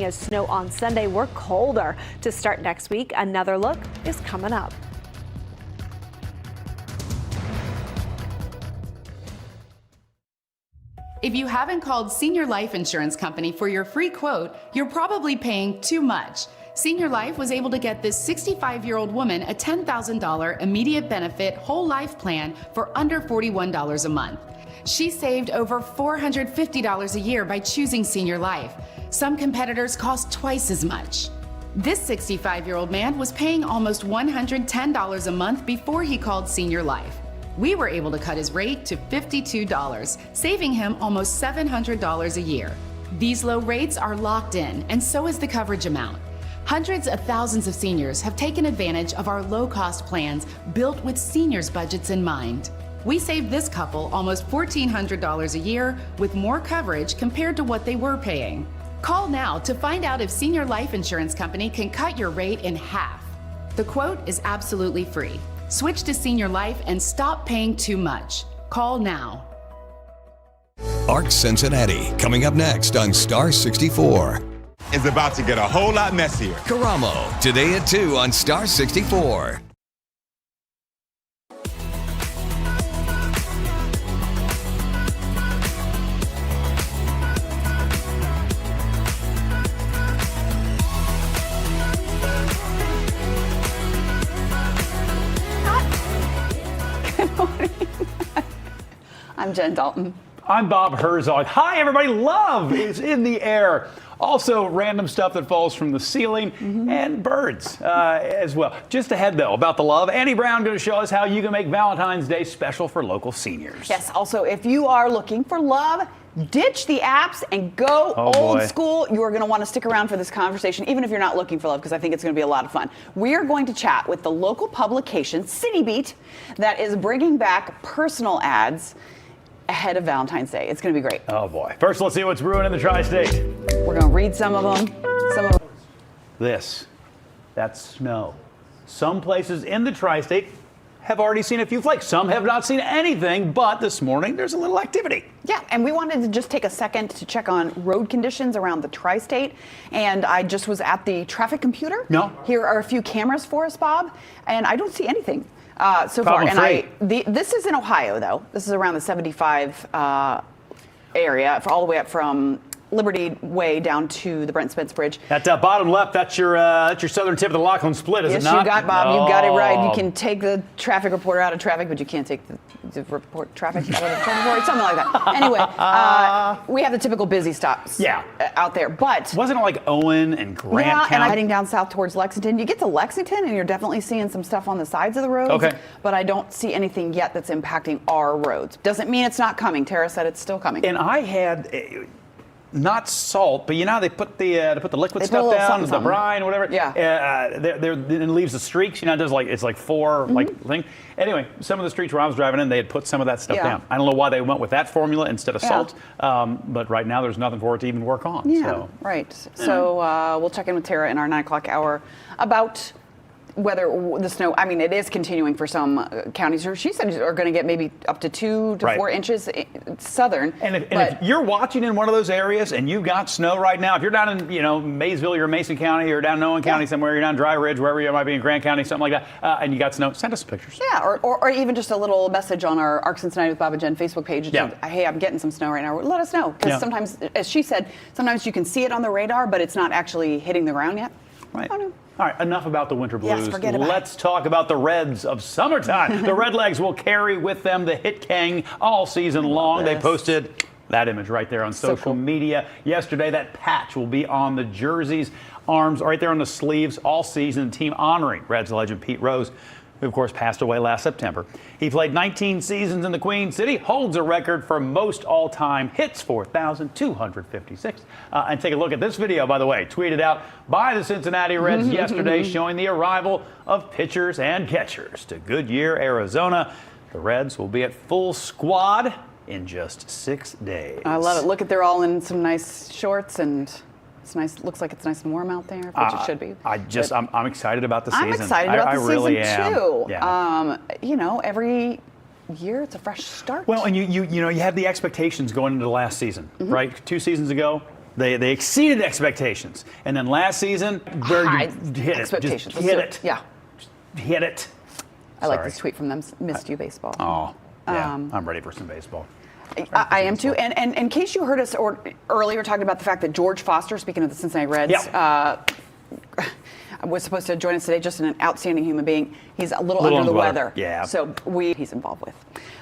as snow on Sunday. We're colder to start next week. Another look is coming up. If you haven't called Senior Life Insurance Company for your free quote, you're probably paying too much. Senior Life was able to get this 65-year-old woman a $10,000 immediate benefit whole life plan for under $41 a month. She saved over $450 a year by choosing Senior Life. Some competitors cost twice as much. This 65-year-old man was paying almost $110 a month before he called Senior Life. We were able to cut his rate to $52, saving him almost $700 a year. These low rates are locked in, and so is the coverage amount. Hundreds of thousands of seniors have taken advantage of our low-cost plans built with seniors' budgets in mind. We saved this couple almost $1,400 a year with more coverage compared to what they were paying. Call now to find out if Senior Life Insurance Company can cut your rate in half. The quote is absolutely free. Switch to Senior Life and stop paying too much. Call now. Arc Cincinnati, coming up next on Star 64. Is about to get a whole lot messier. Karamo, today at 2 on Star 64. I'm Jen Dalton. I'm Bob Herzog. Hi, everybody. Love is in the air. Also, random stuff that falls from the ceiling and birds as well. Just ahead, though, about the love, Annie Brown going to show us how you can make Valentine's Day special for local seniors. Yes, also, if you are looking for love, ditch the apps and go old school. You are going to want to stick around for this conversation, even if you're not looking for love, because I think it's going to be a lot of fun. We are going to chat with the local publication, CityBeat, that is bringing back personal ads ahead of Valentine's Day. It's going to be great. Oh, boy. First, let's see what's brewing in the tri-state. We're going to read some of them. That's snow. Some places in the tri-state have already seen a few flakes. Some have not seen anything, but this morning there's a little activity. Yeah, and we wanted to just take a second to check on road conditions around the tri-state. And I just was at the traffic computer. No. Here are a few cameras for us, Bob, and I don't see anything so Problem far. And this is in Ohio, though. This is around the 75 area, all the way up from Liberty Way down to the Brent Spence Bridge. That bottom left, that's your southern tip of the Lachlan Split, is it not? Yes, you got, Bob. You got it right. You can take the traffic reporter out of traffic, but you can't take the report traffic out of the traffic report, something like that. Anyway, we have the typical busy stops out there, but wasn't it like Owen and Grant County? And I'm heading down south towards Lexington. You get to Lexington, and you're definitely seeing some stuff on the sides of the roads. Okay. But I don't see anything yet that's impacting our roads. Doesn't mean it's not coming. Tara said it's still coming. And I had not salt, but you know how they put the liquid stuff down, the brine, whatever. Yeah. It leaves the streaks. You know, it does it's like four thing. Anyway, some of the streets where I was driving in, they had put some of that stuff down. I don't know why they went with that formula instead of salt, but right now there's nothing for it to even work on. Yeah. So. Right. So we'll check in with Tara in our 9 o'clock hour about whether the snow, I mean, it is continuing for some counties. She said are going to get maybe up to 2 to 4 inches southern. And if you're watching in one of those areas and you've got snow right now, if you're down in Maysville, you're in Mason County, or down in Owen County somewhere, you're down Dry Ridge, wherever you might be in Grant County, something like that, and you got snow, send us some pictures. Yeah, or even just a little message on our Arc Cincinnati with Bob and Jen Facebook page. Hey, I'm getting some snow right now. Let us know. Because sometimes, as she said, sometimes you can see it on the radar, but it's not actually hitting the ground yet. Right. All right, enough about the winter blues. Yes, forget about Let's talk about the Reds of summertime. The Redlegs will carry with them the hit king all season long. They posted that image right there on social media yesterday. That patch will be on the jerseys, arms, right there on the sleeves all season. The team honoring Reds legend Pete Rose, who of course passed away last September. He played 19 seasons in the Queen City, holds a record for most all-time hits, 4,256. And take a look at this video, by the way, tweeted out by the Cincinnati Reds yesterday, showing the arrival of pitchers and catchers to Goodyear, Arizona. The Reds will be at full squad in just 6 days. I love it. Look at, they're all in some nice shorts, and it's nice. Looks like it's nice and warm out there, which it should be. I'm excited about the season. I'm excited about the really season too. Yeah. Every year it's a fresh start. Well, and you have the expectations going into the last season, right? 2 seasons ago, They exceeded expectations. And then last season, High hit expectations. it. Just hit it. Yeah. Hit it. I like this tweet from them. Missed you, baseball. Oh, yeah. I'm ready for some baseball. I am too. And in case you heard us earlier talking about the fact that George Foster, speaking of the Cincinnati Reds, was supposed to join us today, just an outstanding human being. He's a little under the weather. Yeah. So he's involved with.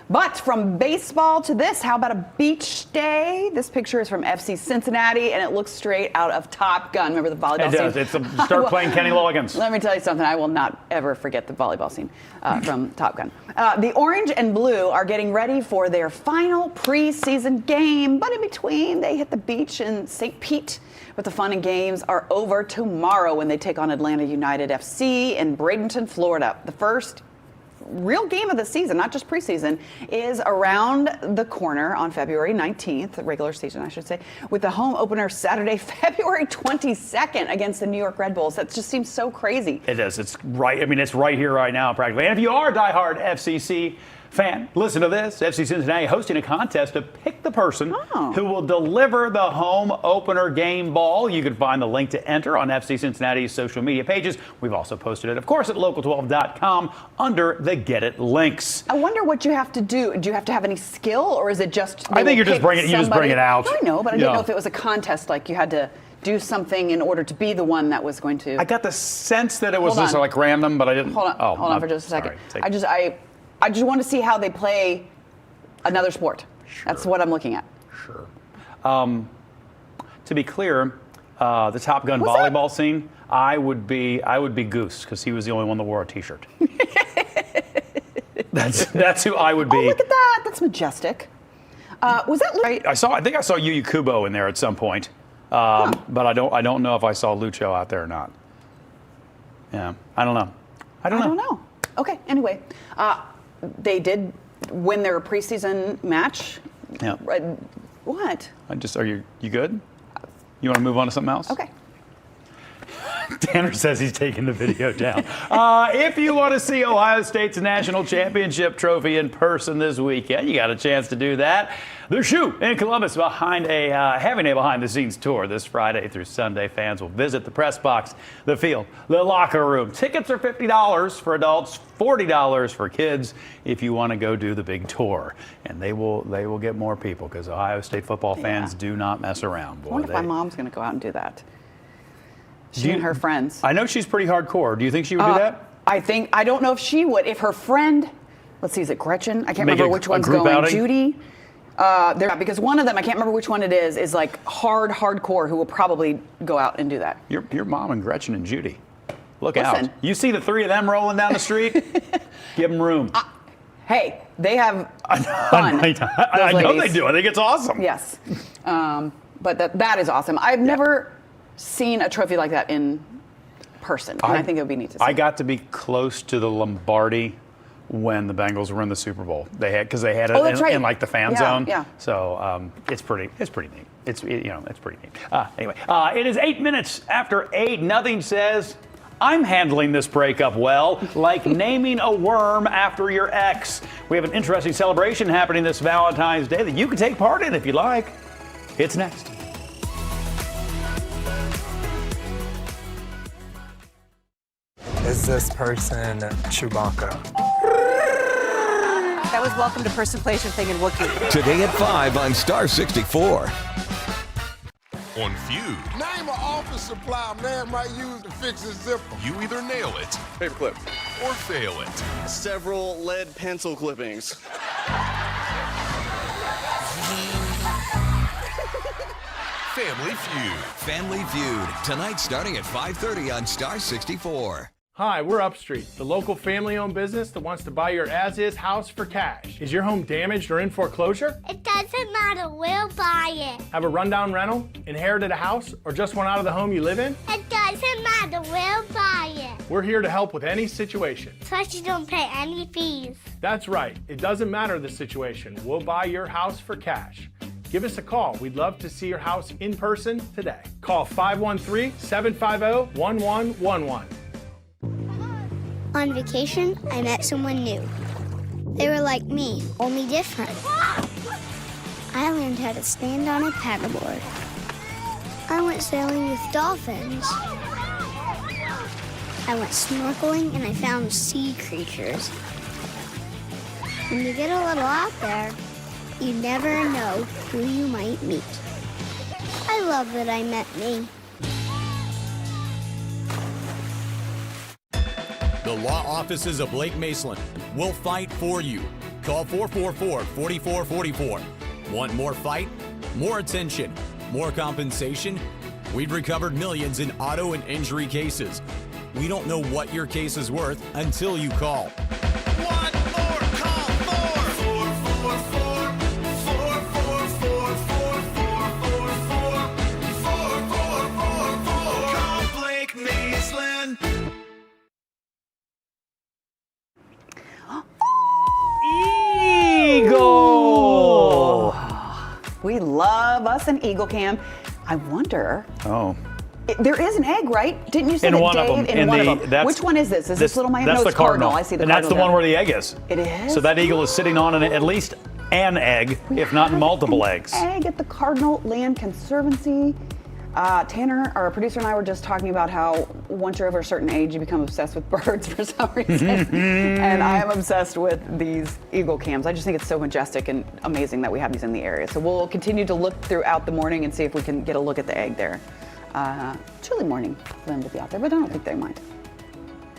But from baseball to this, how about a beach day? This picture is from FC Cincinnati, and it looks straight out of Top Gun. Remember the volleyball scene? It does. It's start playing Kenny Loggins. Let me tell you something. I will not ever forget the volleyball scene from Top Gun. The orange and blue are getting ready for their final preseason game. But in between, they hit the beach in St. Pete. But the fun and games are over tomorrow when they take on Atlanta United FC in Bradenton, Florida. The first real game of the season, not just preseason, is around the corner on February 19th, regular season, I should say, with the home opener Saturday, February 22nd against the New York Red Bulls. That just seems so crazy. It is. It's right. I mean, it's right here, right now, practically. And if you are a diehard FCC fan, listen to this. FC Cincinnati hosting a contest to pick the person who will deliver the home opener game ball. You can find the link to enter on FC Cincinnati's social media pages. We've also posted it, of course, at local12.com under the Get It links. I wonder what you have to do. Do you have to have any skill, or is it just? I think you just bring it out. I know, but I didn't know if it was a contest, like you had to do something in order to be the one that was going to. I got the sense that it was just like random, but I didn't. Hold on for just a second. I just want to see how they play another sport. Sure. That's what I'm looking at. Sure. To be clear, the Top Gun volleyball scene, I would be Goose, because he was the only one that wore a T-shirt. That's who I would be. Oh, look at that! That's majestic. Was that right? I think I saw Yu Kubo in there at some point, but I don't know if I saw Lucho out there or not. Yeah, I don't know. I don't know. Okay. Anyway, they did win their preseason match. Yeah. What? Are you good? You want to move on to something else? Okay. Tanner says he's taking the video down. If you want to see Ohio State's national championship trophy in person this weekend, you got a chance to do that. The Shoe in Columbus having a behind-the-scenes tour this Friday through Sunday. Fans will visit the press box, the field, the locker room. Tickets are $50 for adults, $40 for kids if you want to go do the big tour. And they will get more people, because Ohio State football fans do not mess around. Boy, I wonder if my mom's going to go out and do that. She and her friends. I know she's pretty hardcore. Do you think she would do that? I don't know if she would. If her friend, let's see, is it Gretchen? I can't remember which one's going. Outing? Judy? Because one of them, I can't remember which one it is like hardcore, who will probably go out and do that. Your mom and Gretchen and Judy. Look out. You see the three of them rolling down the street? Give them room. Hey, they have fun. I know they do. I think it's awesome. Yes. But that is awesome. I've never seen a trophy like that in person, and I think it would be neat to see. I got to be close to the Lombardi when the Bengals were in the Super Bowl. They had it in like the fan zone. Yeah. So it's pretty neat. It's pretty neat. Anyway, it is 8 minutes after 8. Nothing says I'm handling this breakup well, like naming a worm after your ex. We have an interesting celebration happening this Valentine's Day that you can take part in if you like. It's next. Is this person Chewbacca? That was Welcome to Person, Place, and Thing in Wookiee. Today at 5 on Star 64. On Feud, name an office supply a man might use to fix his zipper. you either nail it, Paperclip. or fail it. Several lead pencil clippings. Family Feud. Family Feud. Tonight starting at 5:30 on Star 64. Hi, we're Upstreet, the local family-owned business that wants to buy your as-is house for cash. Is your home damaged or in foreclosure? It doesn't matter, we'll buy it. Have a rundown rental, inherited a house, or just want out of the home you live in? It doesn't matter, we'll buy it. We're here to help with any situation. Plus you don't pay any fees. That's right, it doesn't matter the situation. We'll buy your house for cash. Give us a call. We'd love to see your house in person today. Call 513-750-1111. On vacation, I met someone new. They were like me, only different. I learned how to stand on a paddleboard. I went sailing with dolphins. I went snorkeling and I found sea creatures. When you get a little out there, you never know who you might meet. I love that I met me. The law offices of Blake Maceland will fight for you. Call 444-4444. Want more fight? More attention? More compensation? We've recovered millions in auto and injury cases. We don't know what your case is worth until you call. One more call for 444-4444. Call Blake Maceland. Eagle! We love us an Eagle Cam. I wonder. Oh. There is an egg, right? Didn't you say In that, one Dave? of them. In one of them. Which one is this? Is this little Miami? That's No, the it's cardinal. I see the and cardinal. that's the one where the egg is. It is? So that eagle is sitting on at least an egg, if not multiple eggs. Egg at the Cardinal Land Conservancy. Tanner, our producer, and I were just talking about how once you're over a certain age, you become obsessed with birds for some reason. And I am obsessed with these Eagle Cams. I just think it's so majestic and amazing that we have these in the area. So we'll continue to look throughout the morning and see if we can get a look at the egg there. Chilly morning for them to be out there, but I don't think they mind.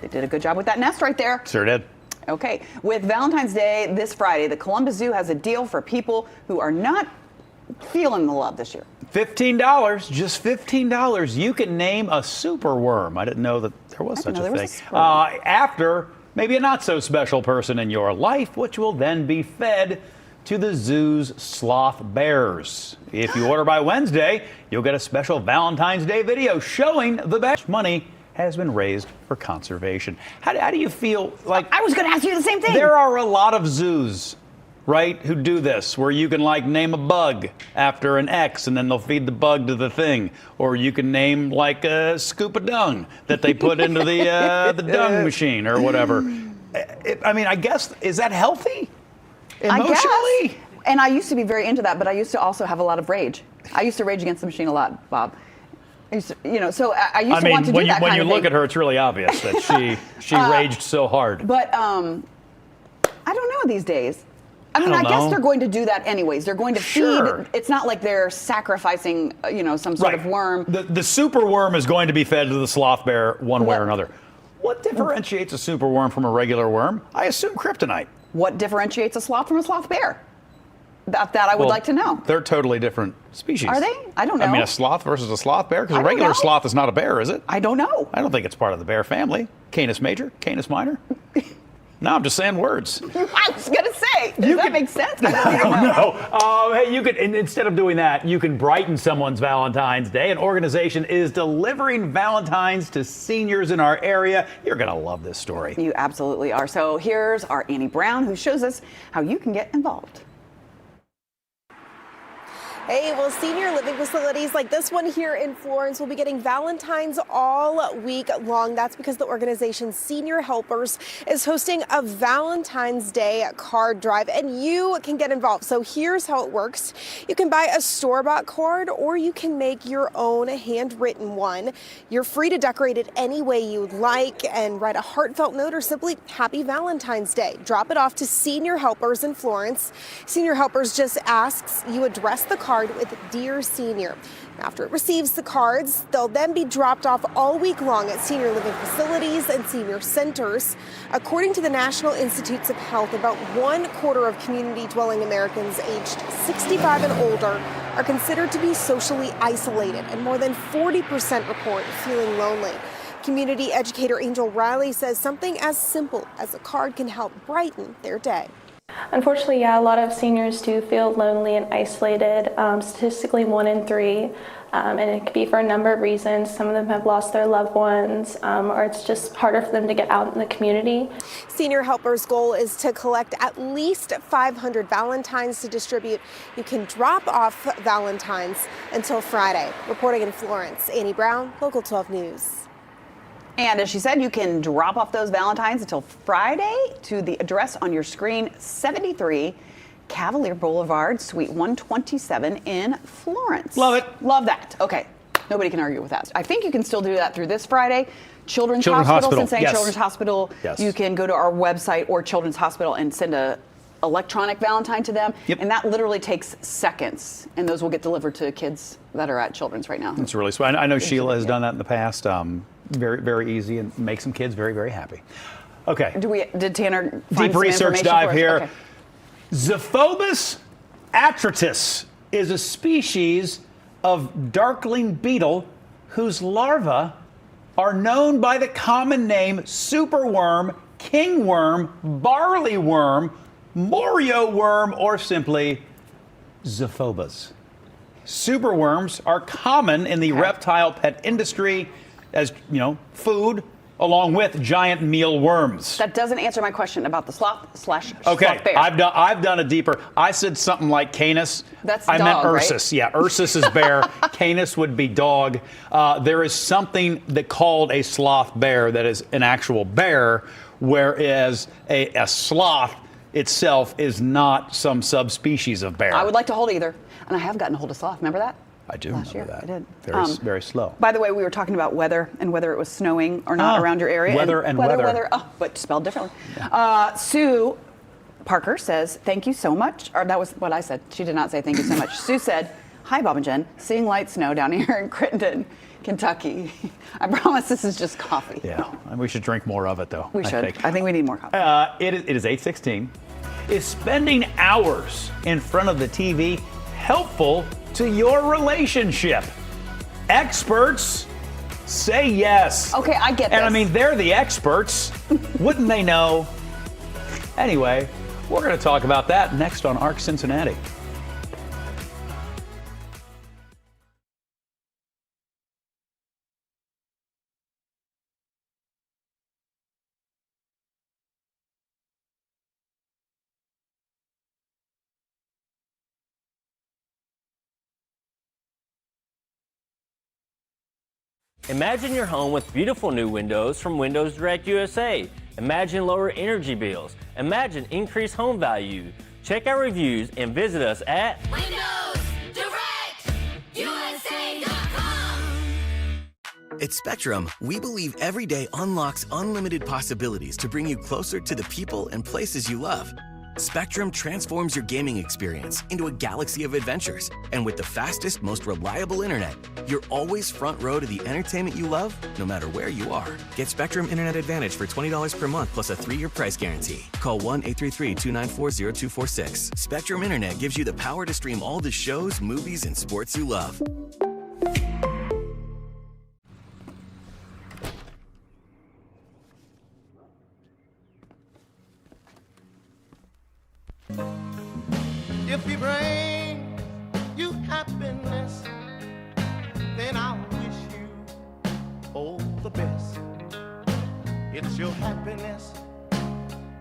They did a good job with that nest right there. Sure did. Okay, with Valentine's Day this Friday, the Columbus Zoo has a deal for people who are not feeling the love this year. $15, just $15. You can name a superworm. I didn't know that there was such a thing. After maybe a not so special person in your life, which will then be fed to the zoo's sloth bears. If you order by Wednesday, you'll get a special Valentine's Day video showing the best money has been raised for conservation. How do you feel? Like I was going to ask you the same thing. There are a lot of zoos, right, who do this, where you can like name a bug after an X and then they'll feed the bug to the thing. Or you can name like a scoop of dung that they put into the dung machine or whatever. I mean, I guess, is that healthy? Emotionally? I guess. And I used to be very into that, but I used to also have a lot of rage. I used to rage against the machine a lot, Bob. I used to, so I used to want to do that kind of thing. When you look at her, it's really obvious that she raged so hard. But I don't know these days. I mean, I guess they're going to do that anyways. They're going to feed. It's not like they're sacrificing, some sort of worm. The super worm is going to be fed to the sloth bear one way or another. What differentiates a super worm from a regular worm? I assume kryptonite. What differentiates a sloth from a sloth bear? That I would like to know. They're totally different species. Are they? I don't know. I mean, a sloth versus a sloth bear? Because a regular sloth is not a bear, is it? I don't know. I don't think it's part of the bear family. Canis major, Canis minor. No, I'm just saying words. I was going to say, does that make sense? No. Hey, you could, instead of doing that, you can brighten someone's Valentine's Day. An organization is delivering Valentines to seniors in our area. You're going to love this story. You absolutely are. So here's our Annie Brown, who shows us how you can get involved. Hey, well, senior living facilities like this one here in Florence will be getting Valentines all week long. That's because the organization Senior Helpers is hosting a Valentine's Day card drive, and you can get involved. So here's how it works. You can buy a store-bought card, or you can make your own handwritten one. You're free to decorate it any way you'd like and write a heartfelt note or simply Happy Valentine's Day. Drop it off to Senior Helpers in Florence. Senior Helpers just asks you address the card with Dear Senior. After it receives the cards, they'll then be dropped off all week long at senior living facilities and senior centers. According to the National Institutes of Health, about 1/4 of community-dwelling Americans aged 65 and older are considered to be socially isolated, and more than 40% report feeling lonely. Community educator Angel Riley says something as simple as a card can help brighten their day. Unfortunately, yeah, a lot of seniors do feel lonely and isolated, statistically 1 in 3, and it could be for a number of reasons. Some of them have lost their loved ones, or it's just harder for them to get out in the community. Senior Helpers' goal is to collect at least 500 Valentines to distribute. You can drop off Valentines until Friday. Reporting in Florence, Annie Brown, Local 12 News. And as she said, you can drop off those Valentines until Friday to the address on your screen, 73 Cavalier Boulevard, Suite 127 in Florence. Love it. Love that. Okay. Nobody can argue with that. I think you can still do that through this Friday. Children's Children's Hospital, Hospital, Cincinnati yes. Children's Hospital. Yes. You can go to our website or Children's Hospital and send a electronic Valentine to them. Yep. And that literally takes seconds. And those will get delivered to kids that are at Children's right now. It's really sweet. I know Sheila has done that in the past. Very, very easy and makes some kids very, very happy. Okay. Did Tanner find Deep some research information dive for us? here. Okay. Xephobus atratus is a species of darkling beetle whose larvae are known by the common name superworm, kingworm, barley worm, morio worm, or simply Xephobus. Superworms are common in the reptile pet industry as, food, along with giant mealworms. That doesn't answer my question about the sloth/sloth Okay, bear. I've done a deeper. I said something like Canis. That's I meant dog, right? Ursus. Yeah, Ursus is bear. Canis would be dog. There is something that called a sloth bear that is an actual bear, whereas a sloth itself is not some subspecies of bear. I would like to hold either. And I have gotten a hold of sloth. Remember that? I do Last remember year, that. I did. Very slow. By the way, we were talking about weather and whether it was snowing or not around your area. Weather and weather. Oh, but spelled differently. Sue Parker says, thank you so much. Or that was what I said. She did not say thank you so much. Sue said, hi, Bob and Jen. Seeing light snow down here in Crittenden, Kentucky. I promise this is just coffee. Yeah, we should drink more of it, though. We should. I think we need more coffee. It is 8:16. Is spending hours in front of the TV helpful to your relationship? Experts say yes. Okay, I get this. And I mean, they're the experts. Wouldn't they know? Anyway, we're going to talk about that next on Arc Cincinnati. Imagine your home with beautiful new windows from Windows Direct USA. Imagine lower energy bills. Imagine increased home value. Check our reviews and visit us at WindowsDirectUSA.com. At Spectrum, we believe every day unlocks unlimited possibilities to bring you closer to the people and places you love. Spectrum transforms your gaming experience into a galaxy of adventures. And with the fastest, most reliable internet, you're always front row to the entertainment you love, no matter where you are. Get Spectrum Internet Advantage for $20 per month plus a 3-year price guarantee. Call 1-833-294-0246. Spectrum Internet gives you the power to stream all the shows, movies, and sports you love. If he brings you happiness, then I wish you all the best. It's your happiness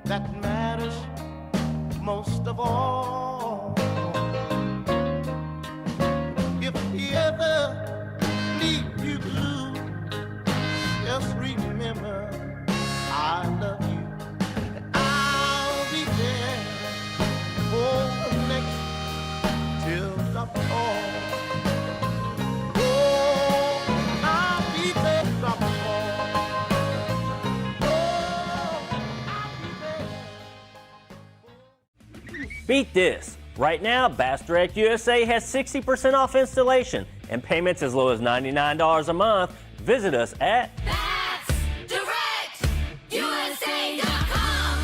that matters most of all. If he ever leaves you blue, just remember I love you and I'll be there for the next teardrop fall. Oh, I'll be there, drop fall. Beat this. Right now, Bass Direct USA has 60% off installation and payments as low as $99 a month. Visit us at DirectUSA.com.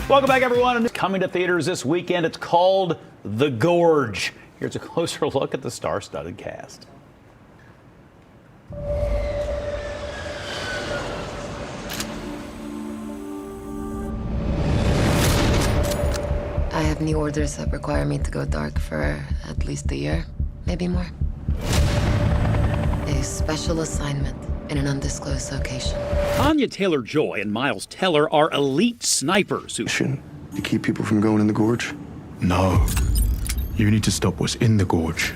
Welcome back, everyone. It's coming to theaters this weekend. It's called The Gorge. Here's a closer look at the star-studded cast. I have new orders that require me to go dark for at least a year, maybe more. A special assignment in an undisclosed location. Anya Taylor-Joy and Miles Teller are elite snipers who... To keep people from going in the gorge? No. You need to stop what's in the gorge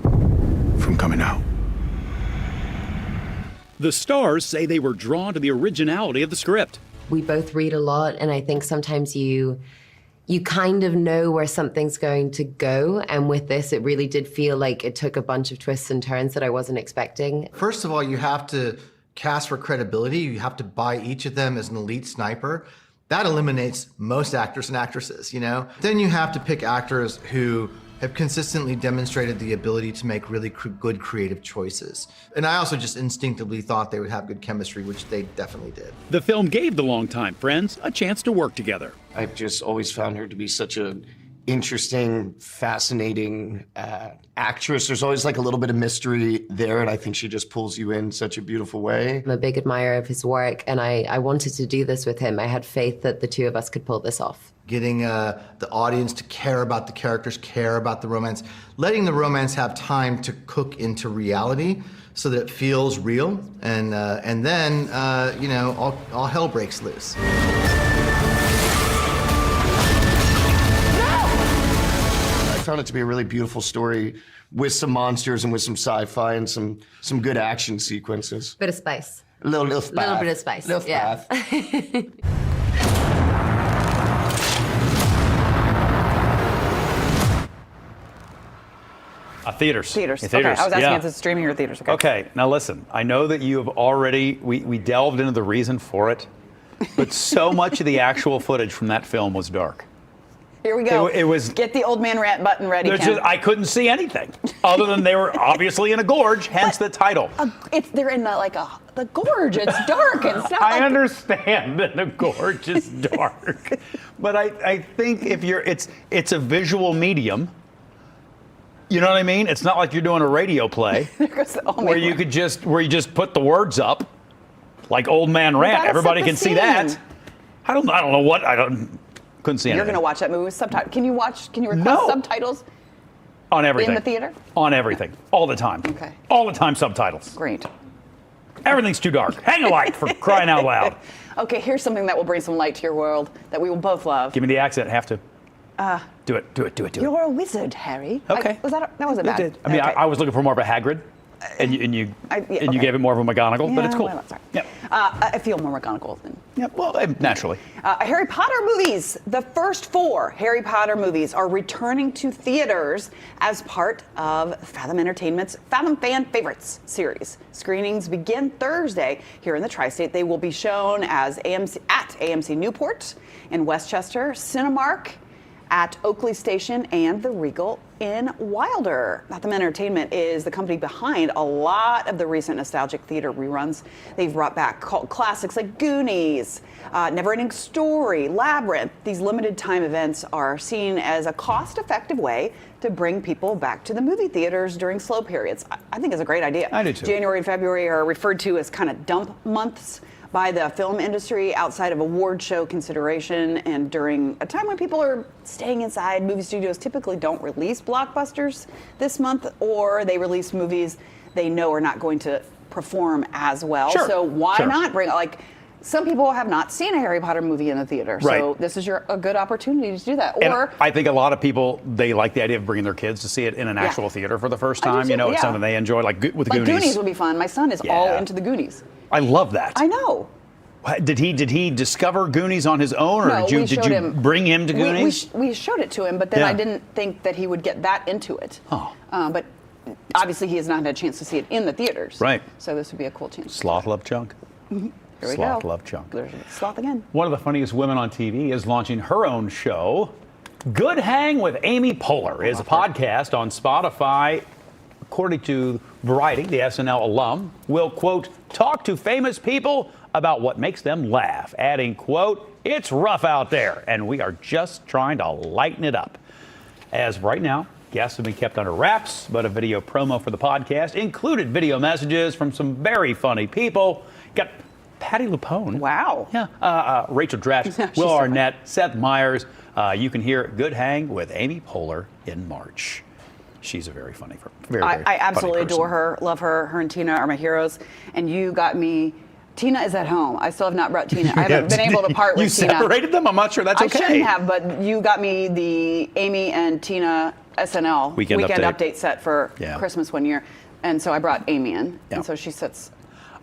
from coming out. The stars say they were drawn to the originality of the script. We both read a lot, and I think sometimes you kind of know where something's going to go. And with this, it really did feel like it took a bunch of twists and turns that I wasn't expecting. First of all, you have to cast for credibility. You have to buy each of them as an elite sniper. That eliminates most actors and actresses, you know? Then you have to pick actors who have consistently demonstrated the ability to make really good creative choices. And I also just instinctively thought they would have good chemistry, which they definitely did. The film gave the longtime friends a chance to work together. I've just always found her to be such an interesting, fascinating actress. There's always like a little bit of mystery there, and I think she just pulls you in such a beautiful way. I'm a big admirer of his work, and I wanted to do this with him. I had faith that the two of us could pull this off. Getting the audience to care about the characters, care about the romance, letting the romance have time to cook into reality so that it feels real, and then, you know, all hell breaks loose. I found it to be a really beautiful story with some monsters and with some sci-fi and some good action sequences. Bit of spice. A little spice. Little bit of spice. Little yeah. spice. Theaters. Theaters. Yeah, Okay, I was asking yeah. if it's streaming or theaters. Okay, now listen, I know that you have already, we delved into the reason for it, but so much of the actual footage from that film was dark. Here we go. It was. Get the old man rant button ready, Ken. I couldn't see anything other than they were obviously in a gorge, hence the title. They're in the gorge. It's dark and stuff. I understand that the gorge is dark, but I think if it's a visual medium. You know what I mean? It's not like you're doing a radio play where you just put the words up, like Old Man Rant. Everybody can see that. I don't know what couldn't see anything. You're gonna watch that movie with subtitles. Can you request subtitles? On everything. In the theater? On everything. All the time. Okay. All the time subtitles. Great. Everything's too dark. Hang a light for crying out loud. Okay, here's something that will bring some light to your world that we will both love. Give me the accent. Have to. Do it. You're a wizard, Harry. Okay. That wasn't bad. It did. I mean, I was looking for more of a Hagrid, and you gave it more of a McGonagall, but it's cool. Well, that's right. Yep. I feel more McGonagall than. Yeah, well, naturally. Harry Potter movies. The first 4 Harry Potter movies are returning to theaters as part of Fathom Entertainment's Fathom Fan Favorites series. Screenings begin Thursday here in the Tri-State. They will be shown as AMC Newport in Westchester, Cinemark at Oakley Station, and the Regal in Wilder. Fathom Entertainment is the company behind a lot of the recent nostalgic theater reruns. They've brought back cult classics like Goonies, Neverending Story, Labyrinth. These limited time events are seen as a cost-effective way to bring people back to the movie theaters during slow periods. I think it's a great idea. I do too. January and February are referred to as kind of dump months by the film industry outside of award show consideration, and during a time when people are staying inside. Movie studios typically don't release blockbusters this month, or they release movies they know are not going to perform as well. Sure. So why not bring, some people have not seen a Harry Potter movie in the theater, so this is a good opportunity to do that. And I think a lot of people, they like the idea of bringing their kids to see it in an actual theater for the first time. It's something they enjoy, like with the Goonies. Goonies would be fun. My son is all into the Goonies. I love that. I know. Did he discover Goonies on his own, or did you bring him to Goonies? We showed it to him, but then I didn't think that he would get that into it. Oh. But obviously he has not had a chance to see it in the theaters. Right. So this would be a cool chance. Sloth love Chunk. Here we Sloth go. love Chunk. There's Sloth again. One of the funniest women on TV is launching her own show. Good Hang with Amy Poehler is a podcast on Spotify. According to Variety, the SNL alum will, quote, talk to famous people about what makes them laugh, adding, quote, it's rough out there, and we are just trying to lighten it up. As of right now, guests have been kept under wraps, but a video promo for the podcast included video messages from some very funny people. Got Patti LuPone. Wow. Yeah. Rachel Dratch, Will Arnett, Seth Meyers. You can hear Good Hang with Amy Poehler in March. She's a very funny, very I absolutely funny adore her, love her. Her and Tina are my heroes. And you got me. Tina is at home. I still have not brought Tina. I haven't been able to part with Tina. You separated them? I'm not sure that's okay. I shouldn't have, but you got me the Amy and Tina SNL weekend update set for Christmas one year. And so I brought Amy in. And so she sits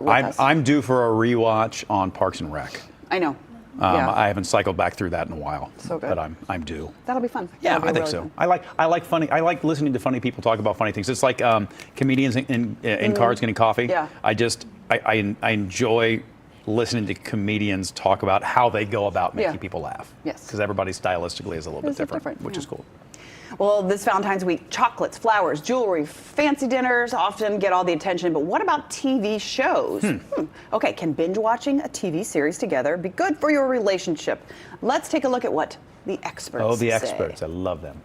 I'm due for a rewatch on Parks and Rec. I know. Yeah. I haven't cycled back through that in a while. So good. But I'm due. That'll be fun. Yeah, That'll be I think really so. fun. I like funny. I like listening to funny people talk about funny things. It's like comedians in cars getting coffee. Yeah. I enjoy listening to comedians talk about how they go about making people laugh. Yes. Because everybody stylistically is a little bit different, which is cool. Well, this Valentine's week, chocolates, flowers, jewelry, fancy dinners often get all the attention, but what about TV shows? Okay, can binge watching a TV series together be good for your relationship? Let's take a look at what the experts say. Oh, the experts. I love them.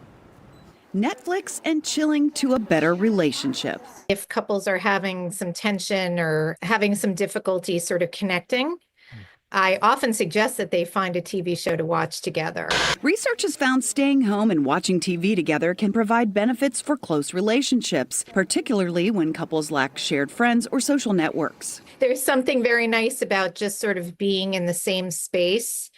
Netflix and chilling to a better relationship. If couples are having some tension or having some difficulty sort of connecting, I often suggest that they find a TV show to watch together. Research has found staying home and watching TV together can provide benefits for close relationships, particularly when couples lack shared friends or social networks. There's something very nice about just sort of being in the same space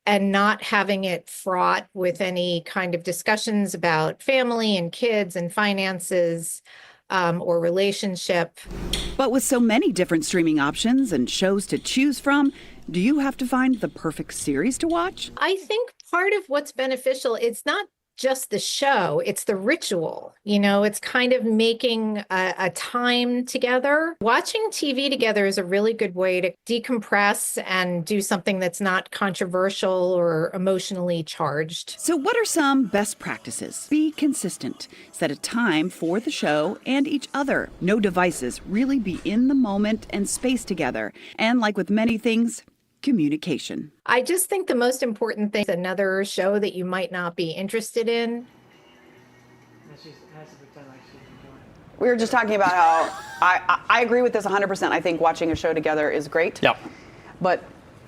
and not having it fraught with any kind of discussions about family and kids and finances or relationship. But with so many different streaming options and shows to choose from, do you have to find the perfect series to watch? I think part of what's beneficial, it's not just the show, it's the ritual. You know, it's kind of making a time together. Watching TV together is a really good way to decompress and do something that's not controversial or emotionally charged. So what are some best practices? Be consistent. Set a time for the show and each other. No devices. Really be in the moment and space together. And like with many things, communication. I just think the most important thing is another show that you might not be interested in. We were just talking about how I agree with this 100%. I think watching a show together is great. Yep. But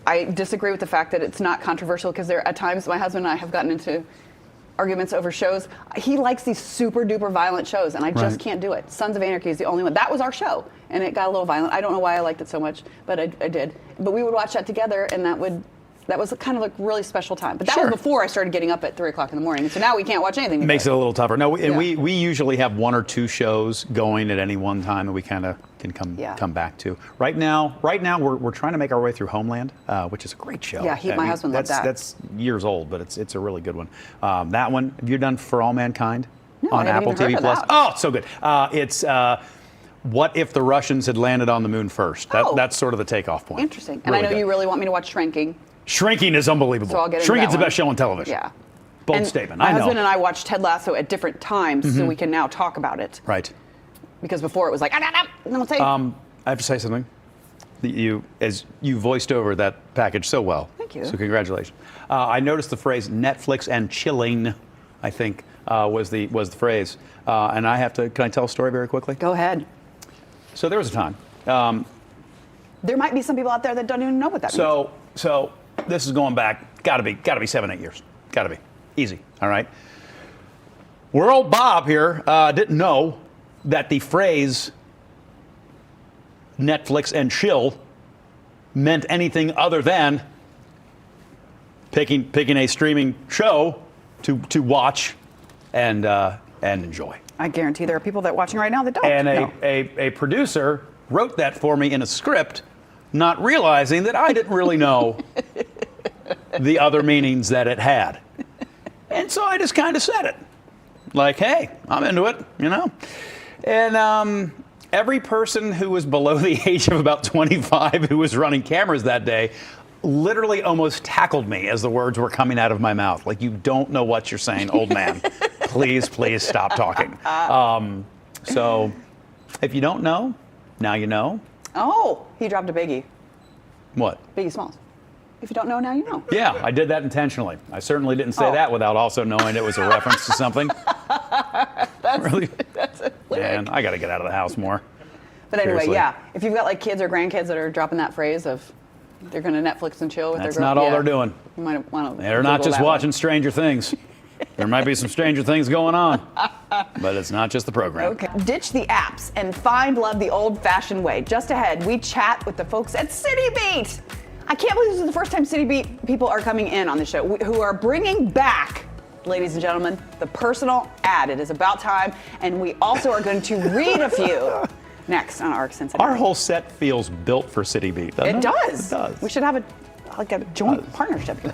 I disagree with the fact that it's not controversial because there at times my husband and I have gotten into arguments over shows. He likes these super duper violent shows and I just can't do it. Sons of Anarchy is the only one. That was our show and it got a little violent. I don't know why I liked it so much, but I did. But we would watch that together and that was kind of like a really special time. But that was before I started getting up at 3 o'clock in the morning. So now we can't watch anything together. Makes it a little tougher. No, and we usually have 1 or 2 shows going at any one time that we kind of can come back to. Right now we're trying to make our way through Homeland, which is a great show. Yeah, my husband loved that. That's years old, but it's a really good one. That one, have you done For All Mankind I on haven't Apple even heard TV of Plus? that. Oh, so good. It's what if the Russians had landed on the moon first? That's sort of the takeoff point. Interesting. And I know you really want me to watch Shrinking. Shrinking is unbelievable. So I'll get into Shrinking's that the best show on television. Yeah. Bold statement. My I know. husband and I watched Ted Lasso at different times so we can now talk about it. Right. Because before it was like, no, say. I have to say something. You voiced over that package so well. Thank you. So congratulations. I noticed the phrase Netflix and chilling, I think, was the phrase. And can I tell a story very quickly? Go ahead. So there was a time. There might be some people out there that don't even know what that means. So this is going back, gotta be 7-8 years. Gotta be. Easy, all right? Where old Bob here didn't know that the phrase Netflix and chill meant anything other than picking a streaming show to watch and enjoy. I guarantee there are people that are watching right now that don't. And a producer wrote that for me in a script, not realizing that I didn't really know the other meanings that it had. And so I just kind of said it. Like, hey, I'm into it, you know? And every person who was below the age of about 25 who was running cameras that day literally almost tackled me as the words were coming out of my mouth. Like, you don't know what you're saying, old man. Please stop talking. So if you don't know, now you know. Oh, he dropped a biggie. What? Biggie Smalls. If you don't know, now you know. Yeah, I did that intentionally. I certainly didn't say that without also knowing it was a reference to something. That's a lyric. Man, I got to get out of the house more. But anyway, Seriously. yeah, if you've got like kids or grandkids that are dropping that phrase of they're going to Netflix and chill with That's their girl. not all they're doing. You might want to. They're not just watching Stranger Things. There might be some Stranger Things going on, but it's not just the program. Okay. Ditch the apps and find love the old-fashioned way. Just ahead, we chat with the folks at CityBeat. I can't believe this is the first time CityBeat people are coming in on the show, who are bringing back, ladies and gentlemen, the personal ad. It is about time, and we also are going to read a few. Next on ARC Cincinnati. Our whole set feels built for CityBeat, doesn't it? It does. It does. We should have a joint partnership here.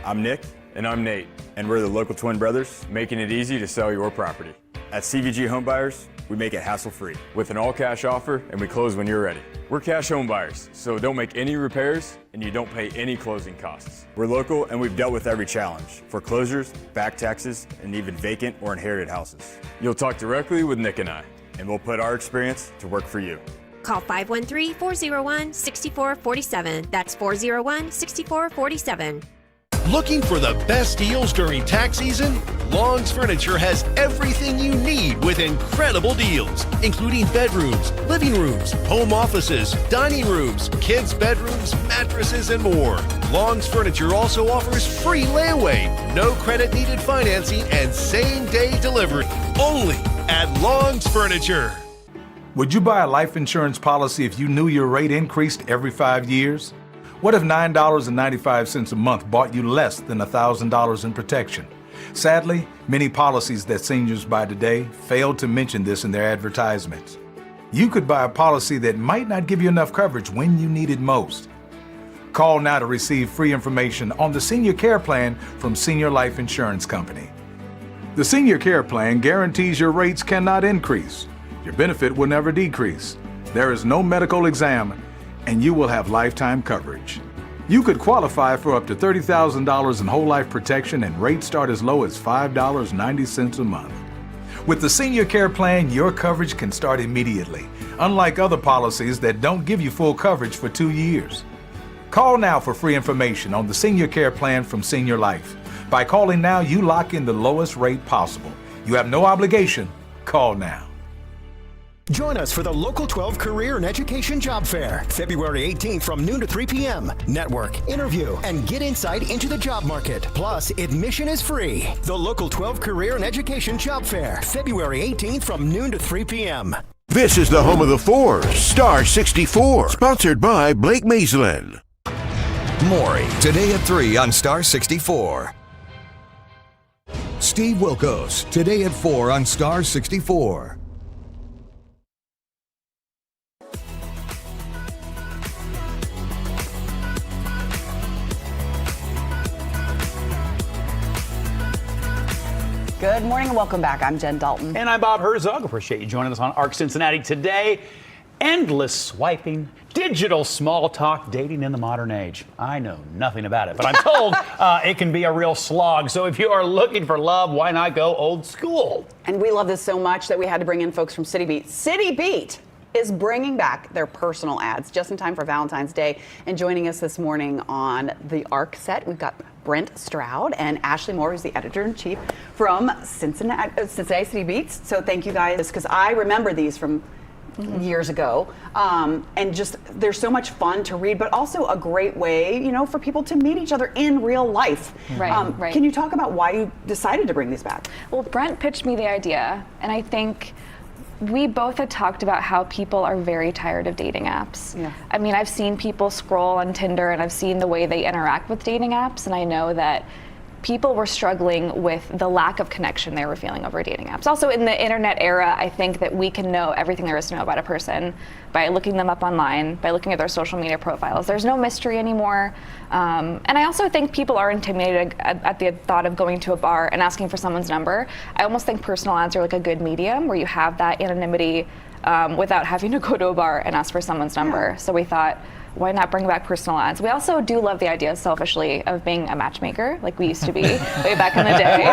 I'm Nick. And I'm Nate. And we're the local twin brothers, making it easy to sell your property. At CVG Homebuyers, we make it hassle-free with an all-cash offer, and we close when you're ready. We're cash home buyers, so don't make any repairs and you don't pay any closing costs. We're local and we've dealt with every challenge: foreclosures, back taxes, and even vacant or inherited houses. You'll talk directly with Nick and I, and we'll put our experience to work for you. Call 513-401-6447. That's 401-6447. Looking for the best deals during tax season? Long's Furniture has everything you need with incredible deals, including bedrooms, living rooms, home offices, dining rooms, kids' bedrooms, mattresses, and more. Long's Furniture also offers free layaway, no credit needed financing, and same-day delivery only at Long's Furniture. Would you buy a life insurance policy if you knew your rate increased every 5 years? What if $9.95 a month bought you less than $1,000 in protection? Sadly, many policies that seniors buy today fail to mention this in their advertisements. You could buy a policy that might not give you enough coverage when you need it most. Call now to receive free information on the Senior Care Plan from Senior Life Insurance Company. The Senior Care Plan guarantees your rates cannot increase. Your benefit will never decrease. There is no medical exam, and you will have lifetime coverage. You could qualify for up to $30,000 in whole life protection, and rates start as low as $5.90 a month. With the Senior Care Plan, your coverage can start immediately, unlike other policies that don't give you full coverage for 2 years. Call now for free information on the Senior Care Plan from Senior Life. By calling now, you lock in the lowest rate possible. You have no obligation. Call now. Join us for the Local 12 Career and Education Job Fair, February 18th from noon to 3 p.m. Network, interview, and get insight into the job market. Plus, admission is free. The Local 12 Career and Education Job Fair, February 18th from noon to 3 p.m. This is the home of the fours, Star 64, sponsored by Blake Maislin. Maury, today at 3 on Star 64. Steve Wilkos, today at 4 on Star 64. Good morning and welcome back. I'm Jen Dalton. And I'm Bob Herzog. Appreciate you joining us on ARC Cincinnati today. Endless swiping, digital small talk, dating in the modern age. I know nothing about it, but I'm told it can be a real slog. So if you are looking for love, why not go old school? And we love this so much that we had to bring in folks from CityBeat. CityBeat is bringing back their personal ads just in time for Valentine's Day. And joining us this morning on the ARC set, we've got Brent Stroud and Ashley Moore, who's the editor-in-chief from Cincinnati CityBeats. So thank you guys, because I remember these from years ago. And just, they're so much fun to read, but also a great way, you know, for people to meet each other in real life. Right. Can you talk about why you decided to bring these back? Well, Brent pitched me the idea, and I think we both had talked about how people are very tired of dating apps. Yeah. I mean, I've seen people scroll on Tinder, and I've seen the way they interact with dating apps, and I know that people were struggling with the lack of connection they were feeling over dating apps. Also, in the internet era, I think that we can know everything there is to know about a person by looking them up online, by looking at their social media profiles. There's no mystery anymore. And I also think people are intimidated at the thought of going to a bar and asking for someone's number. I almost think personal ads are like a good medium where you have that anonymity without having to go to a bar and ask for someone's number. So we thought, why not bring back personal ads? We also do love the idea, selfishly, of being a matchmaker, like we used to be way back in the day.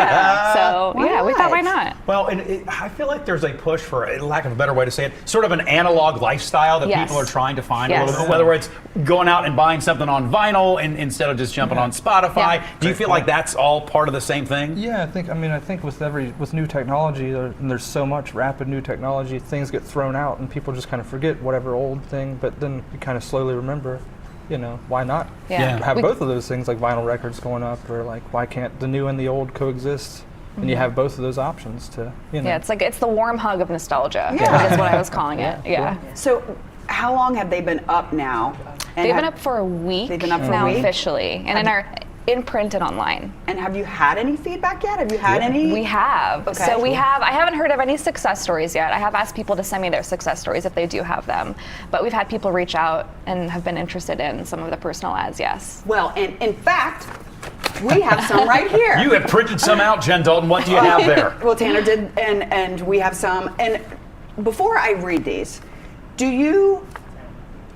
So, we thought, why not? Well, and I feel like there's a push for, lack of a better way to say it, sort of an analog lifestyle that people are trying to find a little bit, whether it's going out and buying something on vinyl and instead of just jumping on Spotify. Do you feel like that's all part of the same thing? Yeah, I think with new technology, and there's so much rapid new technology, things get thrown out and people just kind of forget whatever old thing, but then you kind of slowly remember, you know, why not have both of those things, like vinyl records going up, or like why can't the new and the old coexist? And you have both of those options to, you know. Yeah, it's the warm hug of nostalgia. Yeah, is what I was calling it. Yeah. So, how long have they been up now? They've been up for a week. They've been up for now a week? officially, and in print and online. And have you had any feedback yet? Have you had any? We have. Okay. So I haven't heard of any success stories yet. I have asked people to send me their success stories if they do have them. But we've had people reach out and have been interested in some of the personal ads, yes. Well, and in fact, we have some right here. You have printed some out, Jen Dalton. What do you have there? Well, Tanner did, and we have some. And before I read these, do you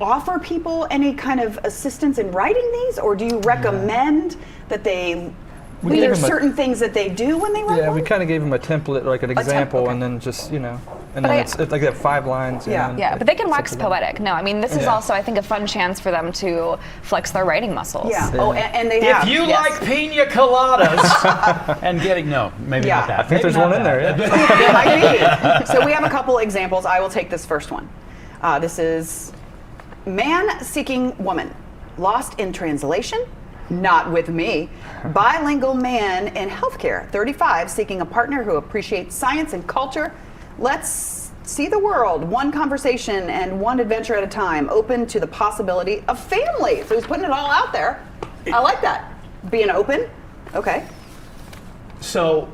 offer people any kind of assistance in writing these, or do you recommend that there's certain things that they do when they write? Yeah, we kind of gave them a template, like an example, and then just, and then it's like they have 5 lines. Yeah, but they can wax poetic. No, I mean, this is also, I think, a fun chance for them to flex their writing muscles. Yeah. Oh, and they have. If you like pina coladas and getting, maybe not that. I think there's one in there, There might be. So we have a couple examples. I will take this first one. This is man seeking woman. Lost in translation? Not with me. Bilingual man in healthcare, 35, seeking a partner who appreciates science and culture. Let's see the world, one conversation and one adventure at a time, open to the possibility of family. So he's putting it all out there. I like that. Being open. Okay. So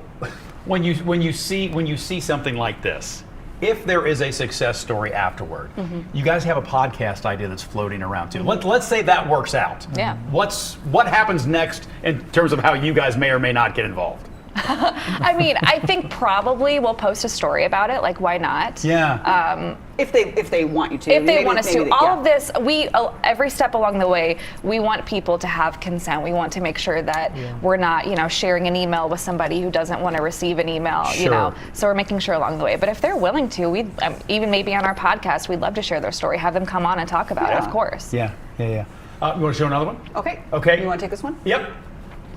when you see something like this, if there is a success story afterward, you guys have a podcast idea that's floating around too. Let's say that works out. Yeah. What happens next in terms of how you guys may or may not get involved? I mean, I think probably we'll post a story about it. Like, why not? Yeah. If they want you to. If they want us to. All of this, every step along the way, we want people to have consent. We want to make sure that we're not, sharing an email with somebody who doesn't want to receive an email, So we're making sure along the way. But if they're willing to, even maybe on our podcast, we'd love to share their story, have them come on and talk about it, of course. Yeah. You want to show another one? Okay. Okay. You want to take this one? Yep.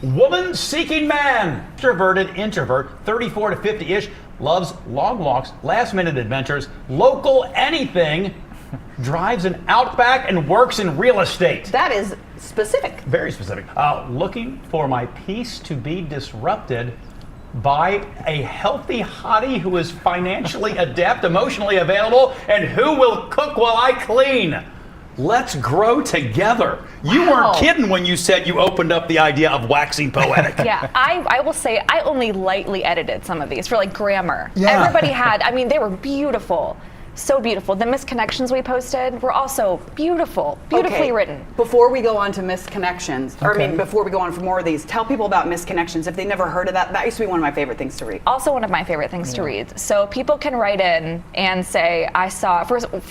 Woman seeking man, extroverted introvert, 34 to 50-ish, loves long walks, last-minute adventures, local anything, drives an Outback, and works in real estate. That is specific. Very specific. Looking for my peace to be disrupted by a healthy hottie who is financially adept, emotionally available, and who will cook while I clean. Let's grow together. You weren't kidding when you said you opened up the idea of waxing poetic. Yeah, I will say I only lightly edited some of these for like grammar. Yeah. Everybody had, they were beautiful. So beautiful. The misconnections we posted were also beautifully written. Before we go on to misconnections, before we go on for more of these, tell people about misconnections. If they never heard of that, that used to be one of my favorite things to read. Also one of my favorite things to read. So people can write in and say,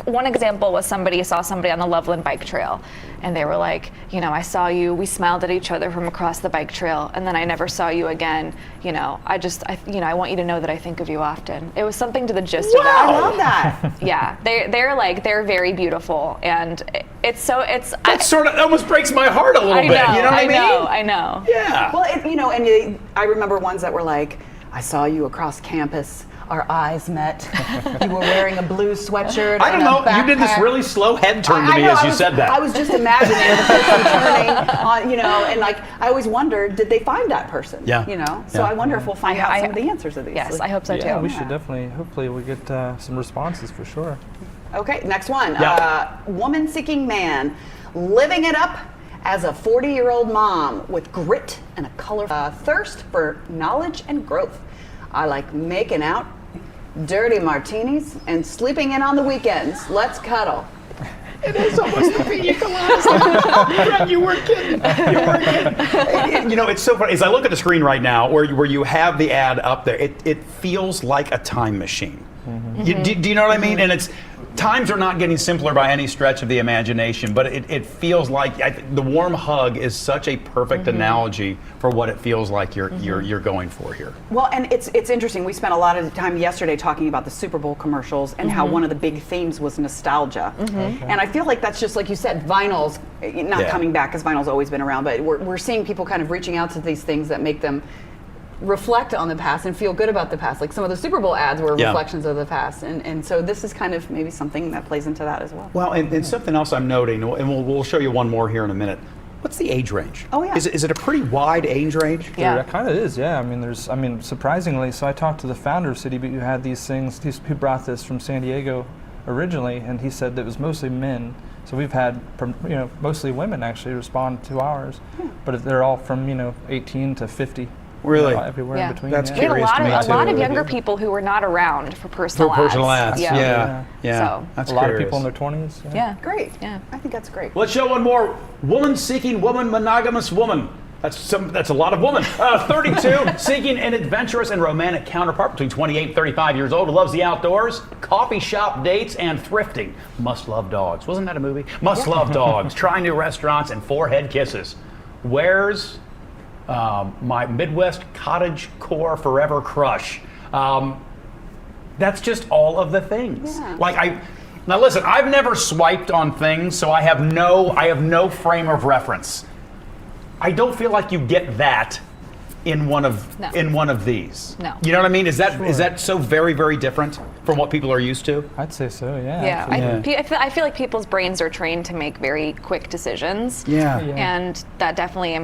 one example was somebody saw somebody on the Loveland bike trail. And they were like, I saw you, we smiled at each other from across the bike trail, and then I never saw you again. I want you to know that I think of you often. It was something to the gist of that. I love that. Yeah, they're very beautiful, and that sort of almost breaks my heart a little bit. You know what I mean? I know. Yeah. Well, I remember ones that were like, I saw you across campus. Our eyes met. You were wearing a blue sweatshirt. I don't know. You did this really slow head turn to me as you said that. I was just imagining the person turning on, and I always wondered, did they find that person? Yeah. So I wonder if we'll find out some of the answers of these. Yes, I hope so too. Yeah, we should definitely. Hopefully, we get some responses for sure. Okay, next one. Woman seeking man, living it up as a 40-year-old mom with grit and a colorful thirst for knowledge and growth. I like making out, dirty martinis, and sleeping in on the weekends. Let's cuddle. It is almost the pina coladas. You weren't kidding. It's so funny. As I look at the screen right now, where you have the ad up there, it feels like a time machine. Mm-hmm. Do you know what I mean? And times are not getting simpler by any stretch of the imagination, but it feels like the warm hug is such a perfect analogy for what it feels like you're going for here. Well, and it's interesting. We spent a lot of time yesterday talking about the Super Bowl commercials and how one of the big themes was nostalgia. And I feel like that's just like you said, vinyl's not coming back because vinyl's always been around, but we're seeing people kind of reaching out to these things that make them reflect on the past and feel good about the past. Like some of the Super Bowl ads were reflections of the past. And so this is kind of maybe something that plays into that as well. Well, and something else I'm noting, and we'll show you one more here in a minute. What's the age range? Oh, yeah. Is it a pretty wide age range? Yeah, it kind of is, yeah. Surprisingly, so I talked to the founder of CityBeat who had these things, who brought this from San Diego originally, and he said that it was mostly men So we've had, mostly women actually respond to ours, but they're all from 18 to 50. Really? Everywhere in between. That's We had curious to me a lot of too. younger people who were not around for personal ads. Yeah. So That's a lot curious. of people in their 20s. yeah, Great. Yeah. I think that's great. Let's show one more. Woman-seeking woman, monogamous woman. That's a lot of woman. 32, seeking an adventurous and romantic counterpart between 28 and 35 years old who loves the outdoors, coffee shop dates, and thrifting. Must love dogs. Wasn't that a movie? Must love dogs. Try new restaurants and forehead kisses. Where's my Midwest cottage core forever crush? That's just all of the things. Yeah. Now listen, I've never swiped on things, so I have no frame of reference. I don't feel like you get that in one of these. No. You know what I mean? Is that so very, very different from what people are used to? I'd say so, yeah. Yeah, I feel like people's brains are trained to make very quick decisions. Yeah. And that definitely,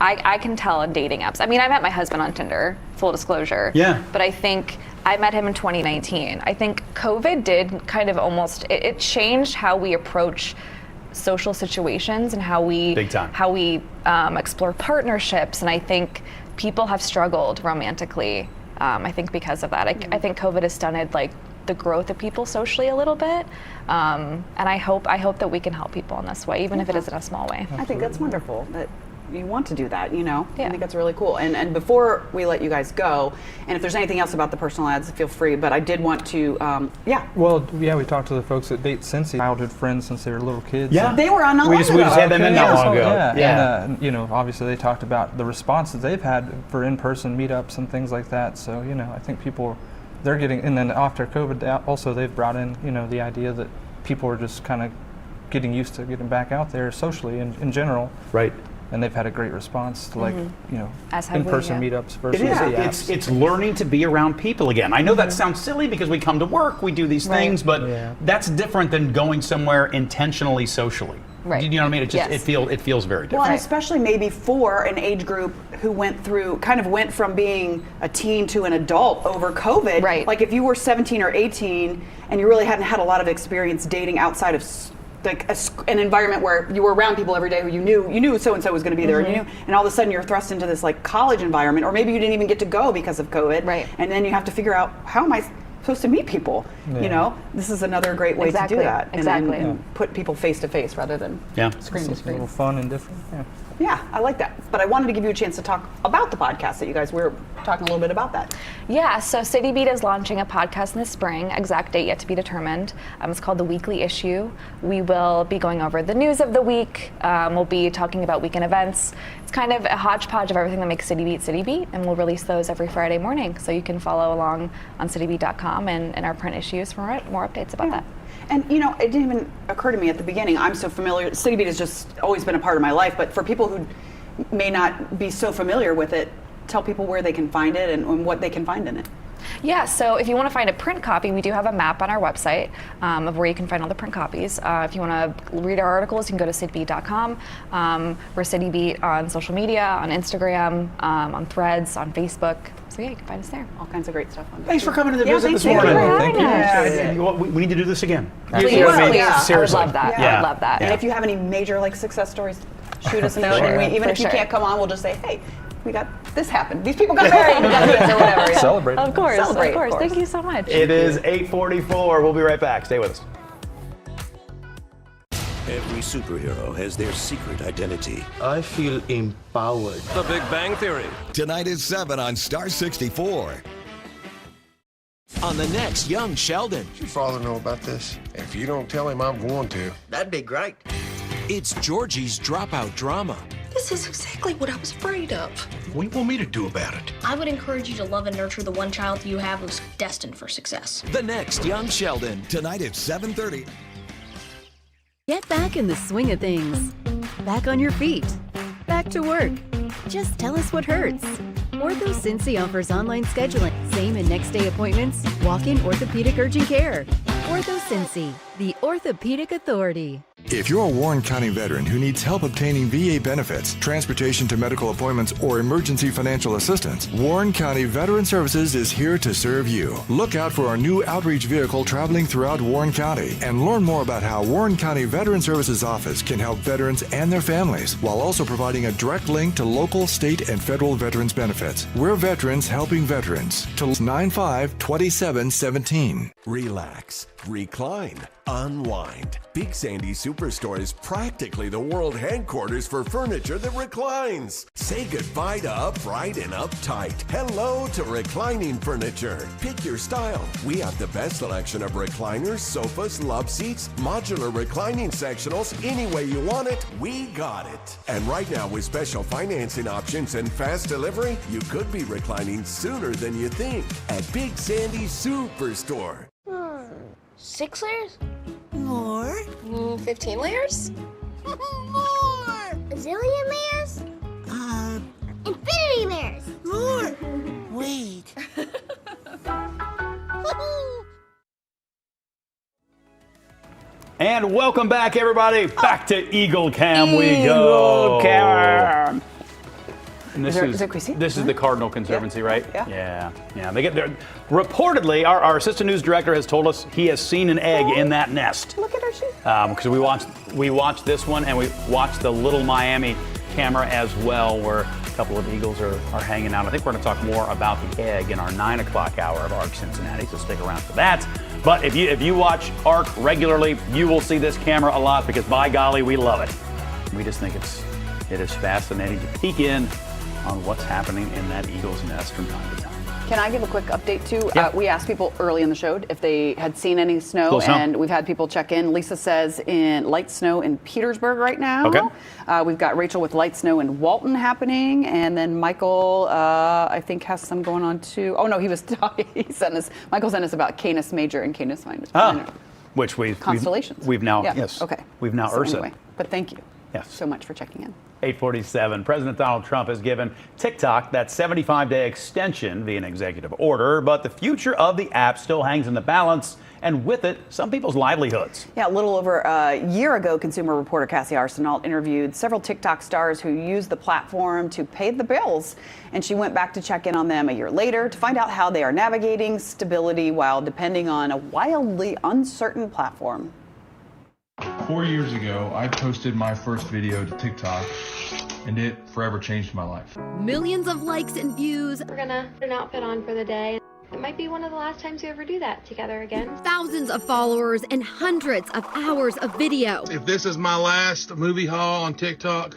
I can tell on dating apps. I met my husband on Tinder, full disclosure. Yeah. But I think I met him in 2019. I think COVID did kind of it changed how we approach social situations and how we explore partnerships, and I think people have struggled romantically. I think because of that, I think COVID has stunted the growth of people socially a little bit, and I hope that we can help people in this way, even if it is in a small way. I think that's wonderful that you want to do that, I think that's really cool. And before we let you guys go, and if there's anything else about the personal ads, feel free, but I did want to, Well, we talked to the folks that date Cincy, childhood friends since they were little kids. Yeah. They were on not long ago. We just had them in not long ago. Yeah. And, obviously they talked about the response that they've had for in-person meetups and things like that. So, I think people, they're getting, and then after COVID, also they've brought in, the idea that people are just kind of getting used to getting back out there socially in general. Right. And they've had a great response to in-person meetups versus the apps. It's learning to be around people again. I know that sounds silly because we come to work, we do these things, but that's different than going somewhere intentionally socially. Right. You know what I mean? It feels very different. Well, and especially maybe for an age group who went from being a teen to an adult over COVID. Right. Like if you were 17 or 18 and you really hadn't had a lot of experience dating outside of an environment where you were around people every day who you knew so-and-so was going to be there, and all of a sudden you're thrust into this college environment, or maybe you didn't even get to go because of COVID. Right. And then you have to figure out, how am I supposed to meet people? This is another great way to do that. And put people face to face rather than screen to It's a screen. little fun and different. Yeah. Yeah, I like that. But I wanted to give you a chance to talk about the podcast that you guys were talking a little bit about that. Yeah, so CityBeat is launching a podcast in the spring, exact date yet to be determined. It's called The Weekly Issue. We will be going over the news of the week. We'll be talking about weekend events. It's kind of a hodgepodge of everything that makes CityBeat, and we'll release those every Friday morning. So you can follow along on citybeat.com and our print issues for more updates about that. And it didn't even occur to me at the beginning. I'm so familiar. CityBeat has just always been a part of my life. But for people who may not be so familiar with it, tell people where they can find it and what they can find in it. Yeah, so if you want to find a print copy, we do have a map on our website of where you can find all the print copies. If you want to read our articles, you can go to citybeat.com. We're CityBeat on social media, on Instagram, on Threads, on Facebook. So yeah, you can find us there. All kinds of great stuff on there. Thanks for coming to the visit this morning. Thank you. We need to do this again. Please, Seriously. I would love that. Yeah. I would love that. And if you have any major success stories, shoot us a note. And even if you can't come on, we'll just say, hey, we got this happened. These people got married. We got this or whatever. Yeah. Celebrate. Of course. Celebrate, Of course. Thank you so much. It is 8:44. We'll be right back. Stay with us. Every superhero has their secret identity. I feel empowered. The Big Bang Theory. Tonight at 7 on Star 64. On the next Young Sheldon. Does your father know about this? If you don't tell him, I'm going to. That'd be great. It's Georgie's dropout drama. This is exactly what I was afraid of. What do you want me to do about it? I would encourage you to love and nurture the one child you have who's destined for success. The next Young Sheldon. Tonight at 7:30. Get back in the swing of things. Back on your feet. Back to work. Just tell us what hurts. Ortho Cincy offers online scheduling, same and next day appointments, walk-in orthopedic urgent care. Ortho Cincy, the orthopedic authority. If you're a Warren County veteran who needs help obtaining VA benefits, transportation to medical appointments, or emergency financial assistance, Warren County Veteran Services is here to serve you. Look out for our new outreach vehicle traveling throughout Warren County and learn more about how Warren County Veteran Services Office can help veterans and their families while also providing a direct link to local, state, and federal veterans benefits. We're veterans helping veterans. To 952717. Relax, recline, unwind. Big Sandy Superstore is practically the world headquarters for furniture that reclines. Say goodbye to upright and uptight. Hello to reclining furniture. Pick your style. We have the best selection of recliners, sofas, love seats, modular reclining sectionals. Any way you want it, we got it. And right now with special financing options and fast delivery, you could be reclining sooner than you think at Big Sandy Superstore. 6 layers? More. 15 layers? More. A zillion layers? Infinity layers. More. Wait. And welcome back, everybody. Back to Eagle Cam we go. Eagle Cam. And Is it Chrissy? This is the Cardinal Conservancy, right? Yeah. Yeah. They get there. Reportedly, our assistant news director has told us he has seen an egg in that nest. Look at her shoe. Because we watched this one and we watched the Little Miami camera as well, where a couple of eagles are hanging out. I think we're going to talk more about the egg in our 9 o'clock hour of ARC Cincinnati, so stick around for that. But if you watch ARC regularly, you will see this camera a lot because, by golly, we love it. We just think it is fascinating to peek in on what's happening in that eagle's nest from time to time. Can I give a quick update too? Yeah. We asked people early in the show if they had seen any snow, and we've had people check in. Lisa says in light snow in Petersburg right now. Okay. We've got Rachel with light snow in Walton happening, and then Michael, I think, has some going on too. Oh no, he sent us. Michael sent us about Canis Major and Canis Minor. Which Constellations. We've now Yeah. yes. Okay. We've now So Ursa. anyway, but thank you. Yes. So much for checking in. 8:47. President Donald Trump has given TikTok that 75-day extension via an executive order, but the future of the app still hangs in the balance, and with it, some people's livelihoods. Yeah, a little over a year ago, consumer reporter Cassie Arsenault interviewed several TikTok stars who use the platform to pay the bills. And she went back to check in on them a year later to find out how they are navigating stability while depending on a wildly uncertain platform. 4 years ago, I posted my first video to TikTok, and it forever changed my life. Millions of likes and views. We're gonna put an outfit on for the day. It might be one of the last times you ever do that together again. Thousands of followers and hundreds of hours of video. If this is my last movie haul on TikTok,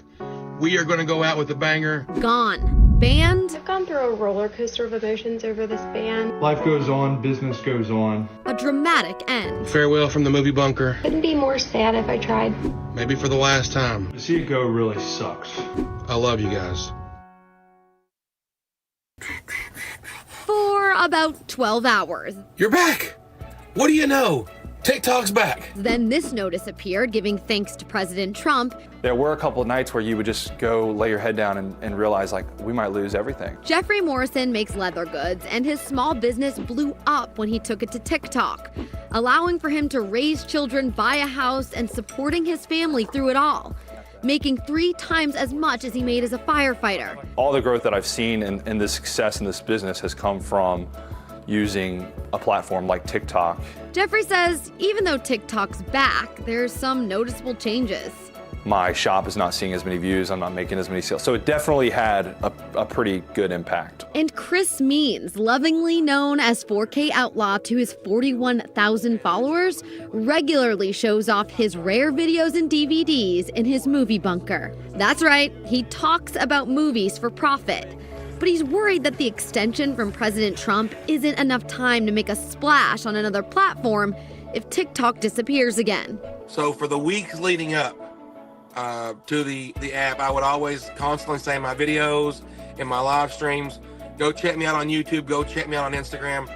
we are going to go out with a banger. Gone. Banned. I've gone through a roller coaster of emotions over this ban. Life goes on, business goes on. A dramatic end. Farewell from the movie bunker. Couldn't be more sad if I tried. Maybe for the last time. To see it go really sucks. I love you guys. For about 12 hours. You're back. What do you know? TikTok's back. Then this notice appeared giving thanks to President Trump. There were a couple of nights where you would just go lay your head down and realize, like, we might lose everything. Jeffrey Morrison makes leather goods, and his small business blew up when he took it to TikTok, allowing for him to raise children, buy a house, and supporting his family through it all, making 3 times as much as he made as a firefighter. All the growth that I've seen and the success in this business has come from using a platform like TikTok. Jeffrey says even though TikTok's back, there's some noticeable changes. My shop is not seeing as many views, I'm not making as many sales. So it definitely had a pretty good impact. And Chris Means, lovingly known as 4K Outlaw to his 41,000 followers, regularly shows off his rare videos and DVDs in his movie bunker. That's right, he talks about movies for profit. But he's worried that the extension from President Trump isn't enough time to make a splash on another platform if TikTok disappears again. So for the weeks leading up to the app, I would always constantly say in my videos, in my live streams, go check me out on YouTube, go check me out on Instagram.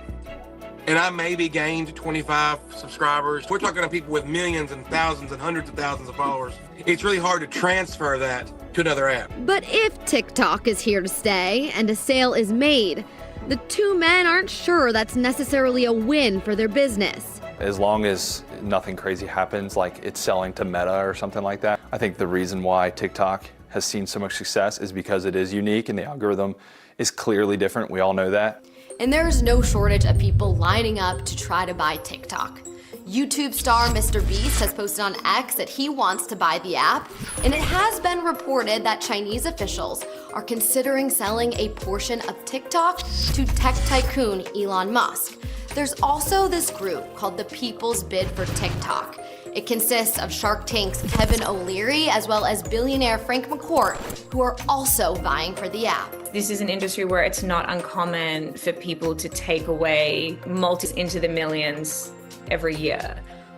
And I maybe gained 25 subscribers. We're talking to people with millions and thousands and hundreds of thousands of followers. It's really hard to transfer that to another app. But if TikTok is here to stay and a sale is made, the two men aren't sure that's necessarily a win for their business. As long as nothing crazy happens, like it's selling to Meta or something like that. I think the reason why TikTok has seen so much success is because it is unique and the algorithm is clearly different. We all know that. And there's no shortage of people lining up to try to buy TikTok. YouTube star Mr. Beast has posted on X that he wants to buy the app, and it has been reported that Chinese officials are considering selling a portion of TikTok to tech tycoon Elon Musk. There's also this group called the People's Bid for TikTok. It consists of Shark Tank's Kevin O'Leary as well as billionaire Frank McCourt, who are also vying for the app. This is an industry where it's not uncommon for people to take away multis into the millions every year.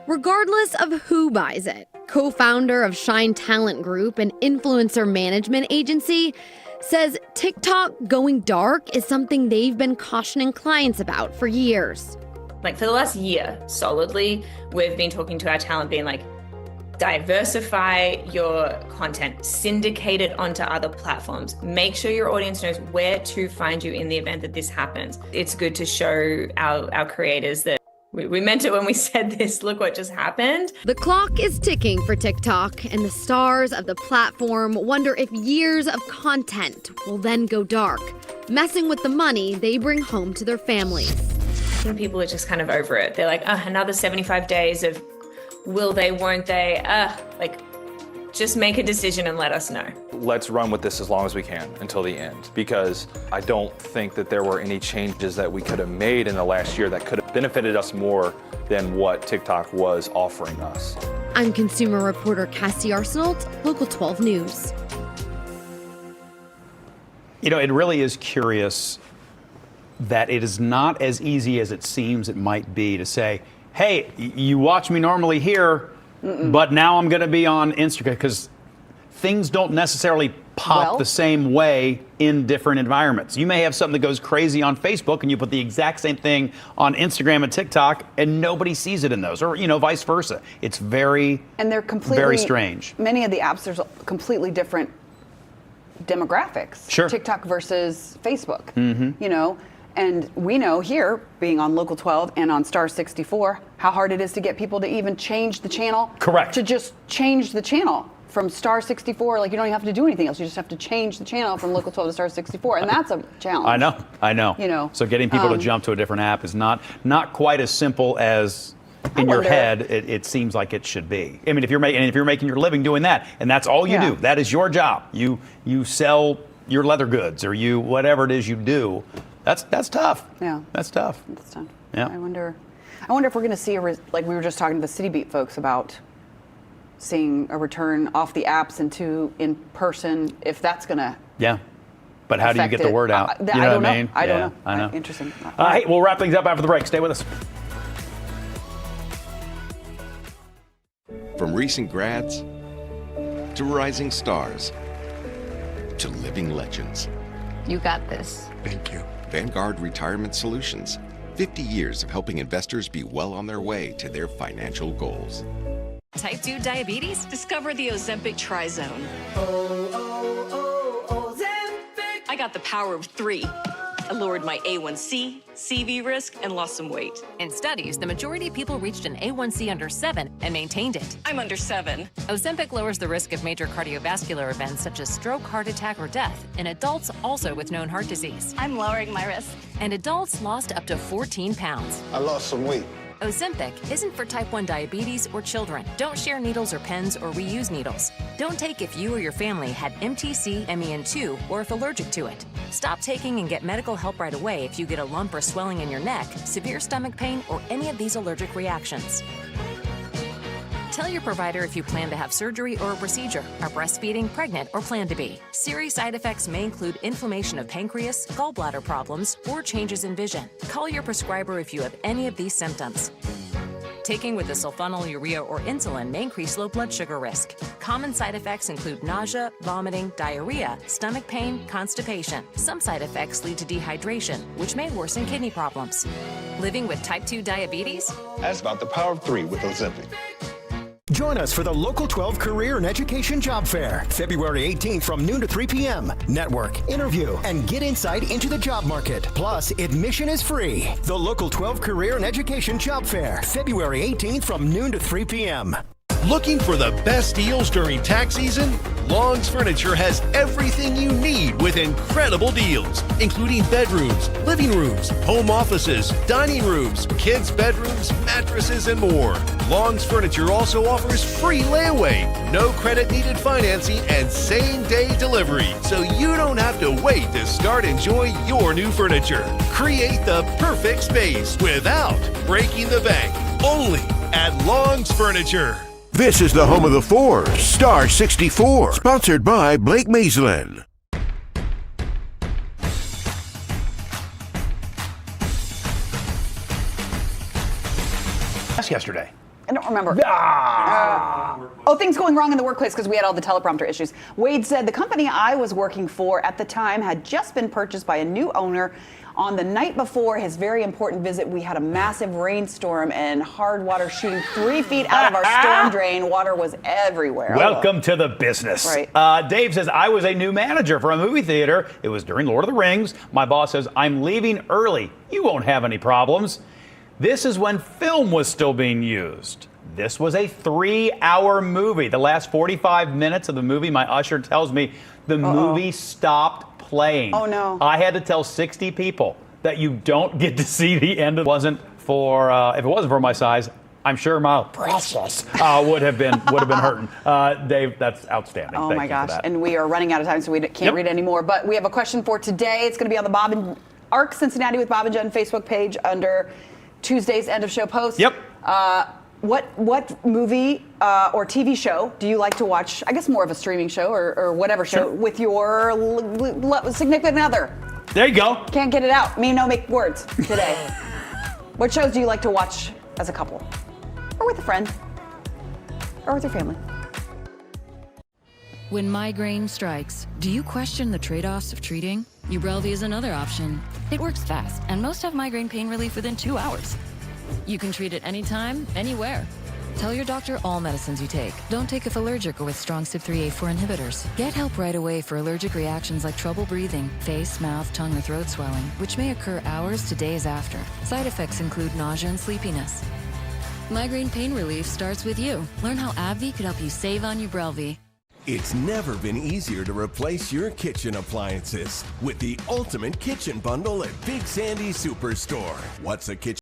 Regardless of who buys it, co-founder of Shine Talent Group, an influencer management agency, says TikTok going dark is something they've been cautioning clients about for years. Like for the last year, solidly, we've been talking to our talent being like, diversify your content, syndicate it onto other platforms, make sure your audience knows where to find you in the event that this happens. It's good to show our creators that we meant it when we said this. Look what just happened. The clock is ticking for TikTok, and the stars of the platform wonder if years of content will then go dark, messing with the money they bring home to their families. I think people are just kind of over it. They're like, another 75 days of will they, won't they? Just make a decision and let us know. Let's run with this as long as we can until the end, because I don't think that there were any changes that we could have made in the last year that could have benefited us more than what TikTok was offering us. I'm consumer reporter Cassie Arsenault, Local 12 News. You know, it really is curious that it is not as easy as it seems it might be to say, hey, you watch me normally here, but now I'm going to be on Instagram, because things don't necessarily pop the same way in different environments. You may have something that goes crazy on Facebook and you put the exact same thing on Instagram and TikTok and nobody sees it in those, or, vice versa. It's very strange. Many of the apps, there's completely different demographics. Sure. TikTok versus Facebook, And we know here, being on Local 12 and on Star 64, how hard it is to get people to even change the channel. Correct. To just change the channel from Star 64. Like, you don't even have to do anything else. You just have to change the channel from Local 12 to Star 64. And that's a challenge. I know. So getting people to jump to a different app is not quite as simple as in your head it seems like it should be. I mean, if you're making your living doing that, and that's all you do, that is your job. You sell your leather goods, or you whatever it is you do. That's tough. Yeah. That's tough. That's tough. Yeah. I wonder if we're going to see like we were just talking to the CityBeat folks about seeing a return off the apps into in person, if that's going to. Yeah. But how do you get the word out? I don't know. I don't know. I know. Interesting. Hey, we'll wrap things up after the break. Stay with us. From recent grads to rising stars to living legends. You got this. Thank you. Vanguard Retirement Solutions. 50 years of helping investors be well on their way to their financial goals. Type 2 diabetes? Discover the Ozempic Trizone. Ozempic! I got the power of 3. I lowered my A1C, CV risk, and lost some weight. In studies, the majority of people reached an A1C under 7 and maintained it. I'm under 7. Ozempic lowers the risk of major cardiovascular events such as stroke, heart attack, or death in adults also with known heart disease. I'm lowering my risk. And adults lost up to 14 pounds. I lost some weight. Ozempic isn't for type 1 diabetes or children. Don't share needles or pens or reuse needles. Don't take if you or your family had MTC, MEN2, or if allergic to it. Stop taking and get medical help right away if you get a lump or swelling in your neck, severe stomach pain, or any of these allergic reactions. Tell your provider if you plan to have surgery or a procedure, are breastfeeding, pregnant, or plan to be. Serious side effects may include inflammation of pancreas, gallbladder problems, or changes in vision. Call your prescriber if you have any of these symptoms. Taking with a sulfonylurea or insulin may increase low blood sugar risk. Common side effects include nausea, vomiting, diarrhea, stomach pain, constipation. Some side effects lead to dehydration, which may worsen kidney problems. Living with type 2 diabetes? Ask about the power of 3 with Ozempic. Join us for the Local 12 Career and Education Job Fair, February 18th from noon to 3 p.m. Network, interview, and get insight into the job market. Plus, admission is free. The Local 12 Career and Education Job Fair, February 18th from noon to 3 p.m. Looking for the best deals during tax season? Long's Furniture has everything you need with incredible deals, including bedrooms, living rooms, home offices, dining rooms, kids' bedrooms, mattresses, and more. Long's Furniture also offers free layaway, no credit needed financing, and same-day delivery, so you don't have to wait to start enjoying your new furniture. Create the perfect space without breaking the bank. Only at Long's Furniture. This is the home of the four, Star 64, sponsored by Blake Maislin. That's yesterday. I don't remember. Things going wrong in the workplace because we had all the teleprompter issues. Wade said the company I was working for at the time had just been purchased by a new owner. On the night before his very important visit, we had a massive rainstorm and hard water shooting 3 feet out of our storm drain. Water was everywhere. Welcome to the business. Right. Dave says, I was a new manager for a movie theater. It was during Lord of the Rings. My boss says, I'm leaving early. You won't have any problems. This is when film was still being used. This was a 3-hour movie. The last 45 minutes of the movie, my usher tells me the movie stopped playing. Oh, no. I had to tell 60 people that you don't get to see the end. If it wasn't for my size, I'm sure my precious would have been hurting. Dave, that's outstanding. Oh, Thank my you gosh. for that. And we are running out of time, so we can't read anymore. But we have a question for today. It's going to be on the Bob and ARC Cincinnati with Bob and Jen Facebook page under Tuesday's end of show post. Yep. What movie or TV show do you like to watch? I guess more of a streaming show or whatever show with your significant other. There you go. Can't get it out. Me no make words today. What shows do you like to watch as a couple? Or with a friend? Or with your family? When migraine strikes, do you question the trade-offs of treating? Ubrelvy is another option. It works fast, and most have migraine pain relief within 2 hours. You can treat it anytime, anywhere. Tell your doctor all medicines you take. Don't take if allergic or with strong CYP3A4 inhibitors. Get help right away for allergic reactions like trouble breathing, face, mouth, tongue, or throat swelling, which may occur hours to days after. Side effects include nausea and sleepiness. Migraine pain relief starts with you. Learn how AbbVie could help you save on Ubrelvy. It's never been easier to replace your kitchen appliances with the ultimate kitchen bundle at Big Sandy Superstore. What's a kitchen?